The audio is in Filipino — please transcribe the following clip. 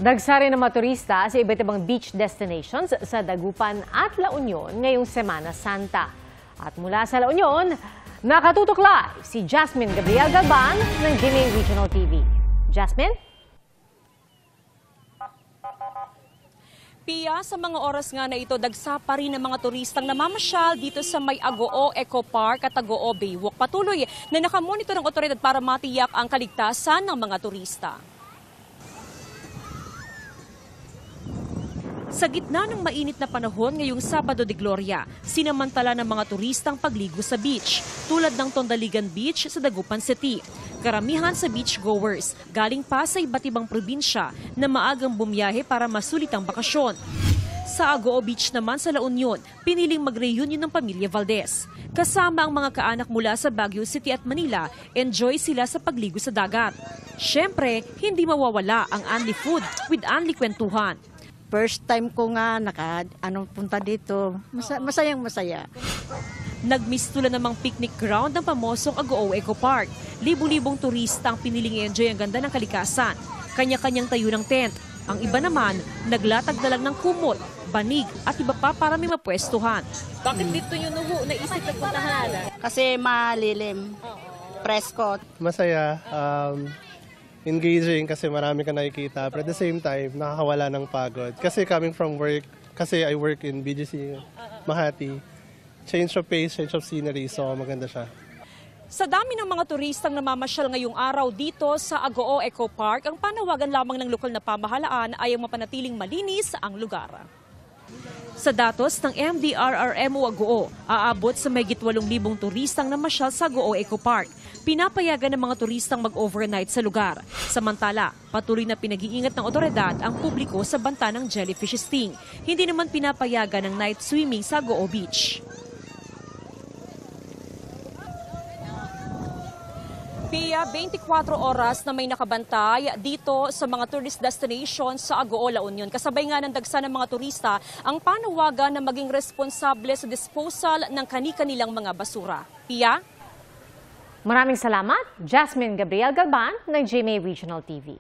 Dagsa rin ng mga turista sa iba't ibang beach destinations sa Dagupan at La Union ngayong Semana Santa. At mula sa La Union, nakatutok live si Jasmine Gabriel Galban ng GMA Regional TV. Jasmine? Pia, sa mga oras nga na ito, dagsa pa rin ng mga turistang namamasyal dito sa may Agoo Eco Park at Agoo Baywalk. Patuloy na nakamonitor ng otoridad para matiyak ang kaligtasan ng mga turista. Sa gitna ng mainit na panahon ngayong Sabado de Gloria, sinamantala ng mga turistang pagligo sa beach, tulad ng Tondaligan Beach sa Dagupan City. Karamihan sa beachgoers, galing pa sa iba't ibang probinsya na maagang bumiyahe para masulit ang bakasyon. Sa Agoo Beach naman sa La Union, piniling mag-reunion ng pamilya Valdez. Kasama ang mga kaanak mula sa Baguio City at Manila, enjoy sila sa pagligo sa dagat. Siyempre, hindi mawawala ang Anli Food with Anli Kwentuhan. First time ko nga punta dito. Masayang masaya. Nagmistulan namang picnic ground ng pamosong Agoo Eco Park. Libu-libong turista ang piniling i-enjoy ang ganda ng kalikasan. Kanya-kanyang tayo ng tent. Ang iba naman, naglatag na lang ng kumot, banig at iba pa para may mapwestuhan. Bakit dito nyo naisip na puntahan? Kasi malilim. Presko. Masaya. Engaging kasi marami ka nakikita. But at the same time, nakakawala ng pagod. Kasi coming from work, kasi I work in BGC, Makati. Change of pace, change of scenery, so maganda siya. Sa dami ng mga turistang namamasyal ngayong araw dito sa Agoo Eco Park, ang panawagan lamang ng lokal na pamahalaan ay ang mapanatiling malinis ang lugar. Sa datos ng MDRRMO Agoo, aabot sa mahigit 8,000 turistang namasyal sa Agoo Eco Park. Pinapayagan ng mga turistang mag-overnight sa lugar. Samantala, patuloy na pinag-iingat ng otoridad ang publiko sa banta ng jellyfish sting. Hindi naman pinapayagan ng night swimming sa Agoo Beach. Pia, 24 oras na may nakabantay dito sa mga tourist destinations sa Agoo, La Union. Kasabay nga ng dagsa ng mga turista ang panawagan na maging responsable sa disposal ng kani-kanilang mga basura. Pia? Maraming salamat, Jasmine Gabriel Galban ng GMA Regional TV.